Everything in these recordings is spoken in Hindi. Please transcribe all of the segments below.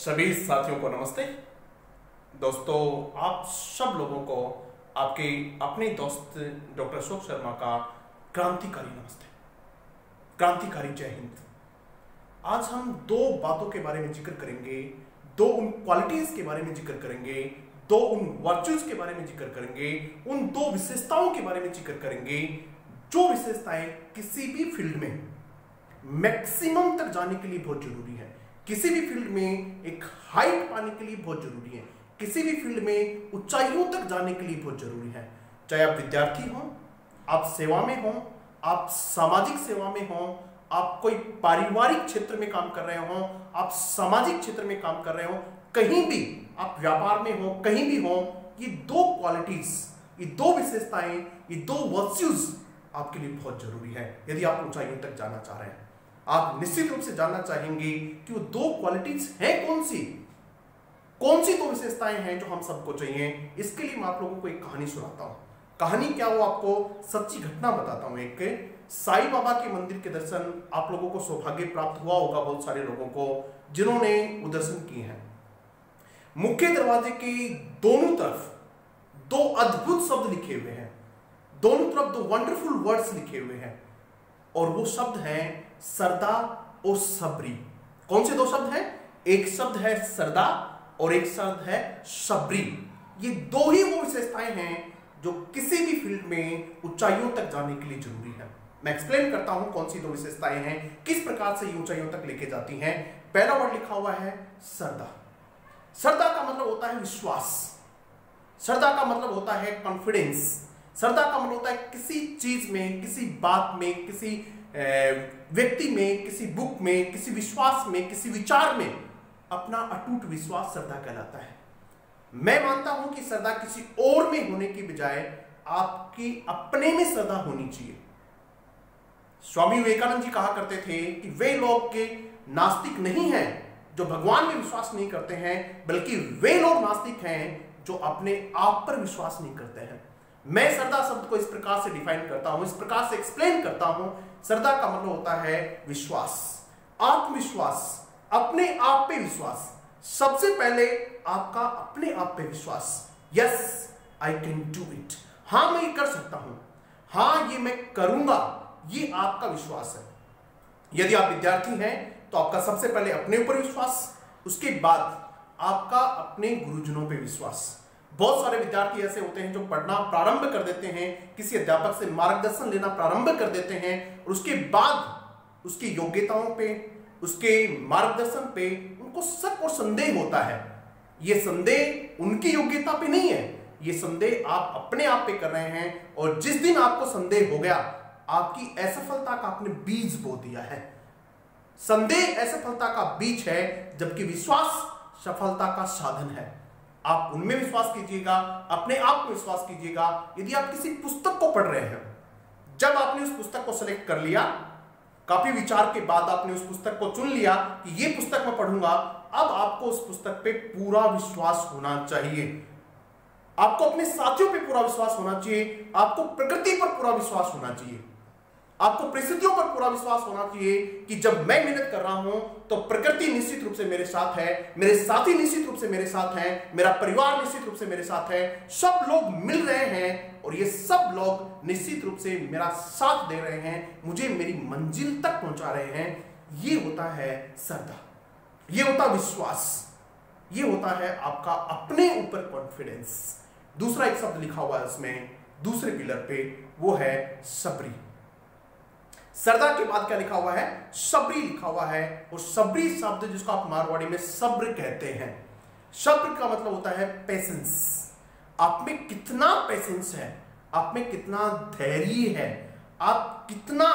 सभी साथियों को नमस्ते। दोस्तों, आप सब लोगों को आपके अपने दोस्त डॉक्टर अशोक शर्मा का क्रांतिकारी नमस्ते, क्रांतिकारी जय हिंद। आज हम दो बातों के बारे में जिक्र करेंगे, दो उन क्वालिटीज के बारे में जिक्र करेंगे, दो उन वर्चुअल्स के बारे में जिक्र करेंगे, उन दो विशेषताओं के बारे में जिक्र करेंगे जो विशेषताएं किसी भी फील्ड में मैक्सिमम तक जाने के लिए बहुत जरूरी है। किसी भी फील्ड में एक हाइट पाने के लिए बहुत जरूरी है, किसी भी फील्ड में ऊंचाइयों तक जाने के लिए बहुत जरूरी है। चाहे आप विद्यार्थी हो, आप सेवा में हो, आप सामाजिक सेवा में हो, आप कोई पारिवारिक क्षेत्र में काम कर रहे हो, आप सामाजिक क्षेत्र में काम कर रहे हो, कहीं भी आप व्यापार में हो, कहीं भी हो, ये दो क्वालिटीज, ये दो विशेषताएं, ये दो वर्च्यूज आपके लिए बहुत जरूरी है। यदि आप ऊंचाइयों तक जाना चाह रहे हैं, आप निश्चित रूप से जानना चाहेंगे कि वो दो क्वालिटीज हैं कौन सी दो विशेषताएं हैं जो हम सबको चाहिए। इसके लिए मैं आप लोगों को एक कहानी सुनाता हूं। कहानी क्या, वो आपको सच्ची घटना बताता हूं। एक साईं बाबा के मंदिर के दर्शन आप लोगों को सौभाग्य प्राप्त हुआ होगा, बहुत सारे लोगों को जिन्होंने वो दर्शन किए हैं। मुख्य दरवाजे के दोनों तरफ दो अद्भुत शब्द लिखे हुए हैं, दोनों तरफ दो वंडरफुल वर्ड्स लिखे हुए हैं, और वो शब्द हैं सरदा और सबरी। कौन से दो शब्द हैं? एक शब्द है सरदा और एक शब्द है सबरी। ये दो ही वो विशेषताएं हैं जो किसी भी फील्ड में ऊंचाइयों तक जाने के लिए जरूरी है। मैं एक्सप्लेन करता हूं कौन सी दो विशेषताएं हैं, किस प्रकार से ये ऊंचाइयों तक लेके जाती हैं। पहला वर्ड लिखा हुआ है सरदा। सरदा का मतलब होता है विश्वास, सरदा का मतलब होता है कॉन्फिडेंस, सरदा का मतलब होता है किसी चीज में, किसी बात में, किसी व्यक्ति में, किसी बुक में, किसी विश्वास में, किसी विचार में अपना अटूट विश्वास सरदा कहलाता है। मैं मानता हूं कि सरदा किसी और में होने की बजाय आपकी अपने में सरदा होनी चाहिए। स्वामी विवेकानंद जी कहा करते थे कि वे लोग के नास्तिक नहीं हैं जो भगवान में विश्वास नहीं करते हैं, बल्कि वे लोग नास्तिक हैं जो अपने आप पर विश्वास नहीं करते हैं। मैं सरदा शब्द को इस प्रकार से डिफाइन करता हूं, इस प्रकार से एक्सप्लेन करता हूं। सरदा का मतलब होता है विश्वास, आत्मविश्वास, अपने आप पे विश्वास। सबसे पहले आपका अपने आप पे विश्वास। Yes, I can do it. हां, मैं ये कर सकता हूं, हां ये मैं करूंगा, ये आपका विश्वास है। यदि आप विद्यार्थी हैं तो आपका सबसे पहले अपने ऊपर विश्वास, उसके बाद आपका अपने गुरुजनों पे विश्वास। बहुत सारे विद्यार्थी ऐसे होते हैं जो पढ़ना प्रारंभ कर देते हैं, किसी अध्यापक से मार्गदर्शन लेना प्रारंभ कर देते हैं, और उसके बाद उसकी योग्यताओं पे, उसके मार्गदर्शन पे उनको शक और संदेह होता है। यह संदेह उनकी योग्यता पे नहीं है, यह संदेह आप अपने आप पे कर रहे हैं, और जिस दिन आपको संदेह हो गया, आपकी असफलता का आपने बीज बो दिया है। संदेह असफलता का बीज है, जबकि विश्वास सफलता का साधन है। आप उनमें विश्वास कीजिएगा, अपने आप में विश्वास कीजिएगा। यदि आप किसी पुस्तक को पढ़ रहे हैं, जब आपने उस पुस्तक को सेलेक्ट कर लिया, काफी विचार के बाद आपने उस पुस्तक को चुन लिया कि ये पुस्तक मैं पढ़ूंगा, अब आपको उस पुस्तक पे पूरा विश्वास होना चाहिए। आपको अपने साथियों पे पूरा विश्वास होना चाहिए, आपको प्रकृति पर पूरा विश्वास होना चाहिए, आपको परिस्थितियों पर पूरा विश्वास होना चाहिए कि जब मैं मेहनत कर रहा हूं तो प्रकृति निश्चित रूप से मेरे साथ है, मेरे साथी निश्चित रूप से मेरे साथ हैं, मेरा परिवार निश्चित रूप से मेरे साथ है, सब लोग मिल रहे हैं और ये सब लोग निश्चित रूप से मेरा साथ दे रहे हैं, मुझे मेरी मंजिल तक पहुंचा रहे हैं। ये होता है सरदा, ये होता विश्वास, ये होता है आपका अपने ऊपर कॉन्फिडेंस। दूसरा एक शब्द लिखा हुआ है इसमें, दूसरे पिलर पे, वो है सबरी। सरदा के बाद क्या लिखा हुआ है? सबरी लिखा हुआ है। और सबरी शब्द जिसको आप मारवाड़ी में सब्र कहते हैं, सब्र का मतलब होता है पेशेंस। आप में कितना पेशेंस है, आप में कितना धैर्य है, आप कितना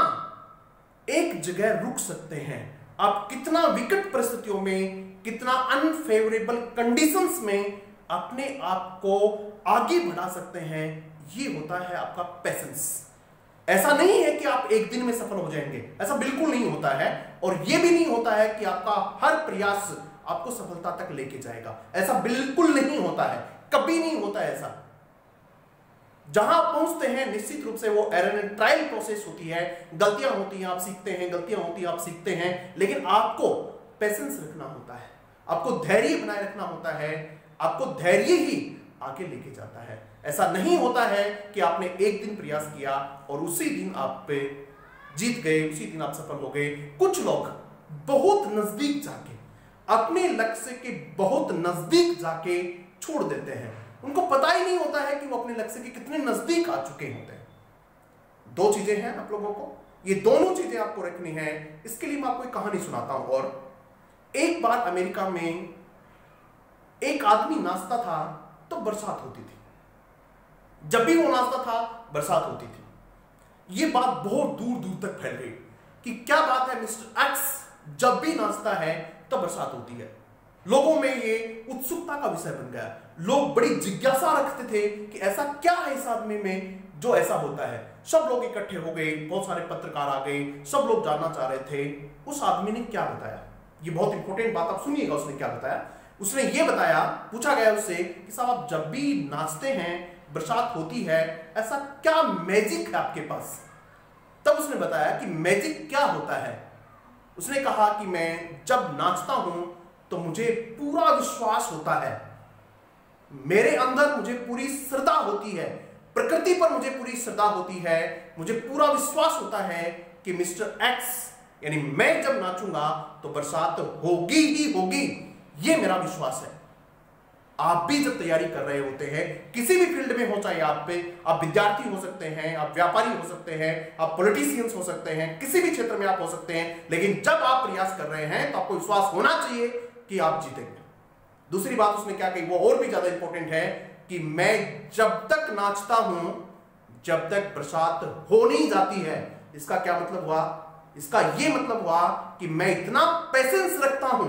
एक जगह रुक सकते हैं, आप कितना विकट परिस्थितियों में, कितना अनफेवरेबल कंडीशंस में अपने आप को आगे बढ़ा सकते हैं। ये होता है आपका पेशेंस। ऐसा नहीं है कि आप एक दिन में सफल हो जाएंगे, ऐसा बिल्कुल नहीं होता है। और यह भी नहीं होता है कि आपका हर प्रयास आपको सफलता तक लेके जाएगा, ऐसा बिल्कुल नहीं होता है, कभी नहीं होता है ऐसा। जहां आप पहुंचते हैं निश्चित रूप से वो एरर एंड ट्रायल प्रोसेस होती है, गलतियां होती हैं, आप सीखते हैं, गलतियां होती हैं, आप सीखते हैं, लेकिन आपको पेशेंस रखना होता है, आपको धैर्य बनाए रखना होता है, आपको धैर्य ही आगे लेके जाता है। ऐसा नहीं होता है कि आपने एक दिन प्रयास किया और उसी दिन आप पे जीत गए, उसी दिन आप सफल हो गए। कुछ लोग बहुत नजदीक जाके, अपने लक्ष्य के बहुत नजदीक जाके छोड़ देते हैं। उनको पता ही नहीं होता है कि वो अपने लक्ष्य के कितने नजदीक आ चुके होते हैं। दो चीजें हैं आप लोगों को, ये दोनों चीजें आपको रखनी है। इसके लिए मैं आपको एक कहानी सुनाता हूं। और एक बार अमेरिका में एक आदमी नाचता था तो बरसात होती थी। जब भी वो नाचता था बरसात होती थी। ये बात बहुत दूर दूर तक फैल गई कि क्या बात है, मिस्टर एक्स जब भी नाचता है तो बरसात होती है। लोगों में ये उत्सुकता का विषय बन गया। लोग बड़ी जिज्ञासा रखते थे कि ऐसा क्या है इस आदमी में जो ऐसा होता है। सब लोग इकट्ठे हो गए, बहुत सारे पत्रकार आ गए, सब लोग जानना चाह रहे थे उस आदमी ने क्या बताया। ये बहुत इंपॉर्टेंट बात, आप सुनिएगा उसने क्या बताया। उसने ये बताया, पूछा गया उससे कि साहब आप जब भी नाचते हैं बरसात होती है, ऐसा क्या मैजिक है आपके पास। तब उसने बताया कि मैजिक क्या होता है। उसने कहा कि मैं जब नाचता हूं तो मुझे पूरा विश्वास होता है, मेरे अंदर मुझे पूरी श्रद्धा होती है, प्रकृति पर मुझे पूरी श्रद्धा होती है, मुझे पूरा विश्वास होता है कि मिस्टर एक्स यानी मैं जब नाचूंगा तो बरसात होगी ही होगी। यह मेरा विश्वास है। आप भी जब तैयारी कर रहे होते हैं किसी भी फील्ड में हो, चाहे आप विद्यार्थी हो सकते हैं, आप व्यापारी हो सकते हैं, आप पॉलिटिशियंस हो सकते हैं, किसी भी क्षेत्र में आप हो सकते हैं, लेकिन जब आप प्रयास कर रहे हैं तो आपको विश्वास होना चाहिए कि आप जीतेंगे। दूसरी बात उसने क्या कही, वो और भी ज्यादा इंपॉर्टेंट है कि मैं जब तक नाचता हूं जब तक बरसात हो नहीं जाती है। इसका क्या मतलब हुआ? इसका यह मतलब हुआ कि मैं इतना पेशेंस रखता हूं,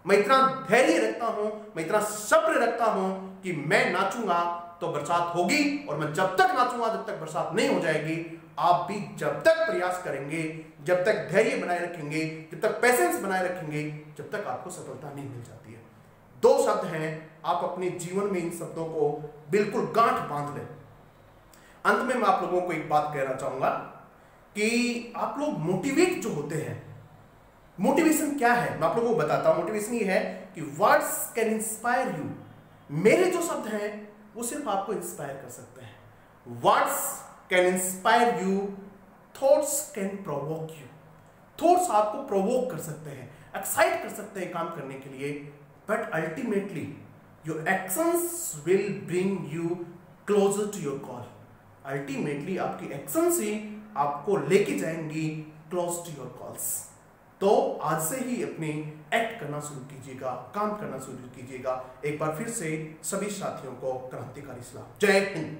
मैं इतना धैर्य रखता हूं, मैं इतना सब्र रखता हूं कि मैं नाचूंगा तो बरसात होगी, और मैं जब तक नाचूंगा जब तक बरसात नहीं हो जाएगी। आप भी जब तक प्रयास करेंगे, जब तक धैर्य बनाए रखेंगे, जब तक पेशेंस बनाए रखेंगे, जब तक आपको सफलता नहीं मिल जाती है। दो शब्द हैं, आप अपने जीवन में इन शब्दों को बिल्कुल गांठ बांध लें। अंत में मैं आप लोगों को एक बात कहना चाहूंगा कि आप लोग मोटिवेट जो होते हैं, मोटिवेशन क्या है मैं आप लोगों को बताता हूं। मोटिवेशन ये है कि वर्ड्स कैन इंस्पायर यू। मेरे जो शब्द हैं वो सिर्फ आपको इंस्पायर कर सकते हैं। Words can inspire you, thoughts can provoke you. Thoughts आपको प्रोवोक कर सकते हैं, एक्साइट कर सकते हैं काम करने के लिए, but ultimately your actions will bring you closer to your call. Ultimately आपकी एक्शंस ही आपको लेके जाएंगी क्लोज टू योर कॉल्स। तो आज से ही अपनी एक्ट करना शुरू कीजिएगा, काम करना शुरू कीजिएगा। एक बार फिर से सभी साथियों को क्रांतिकारी सलाम। जय हिंद।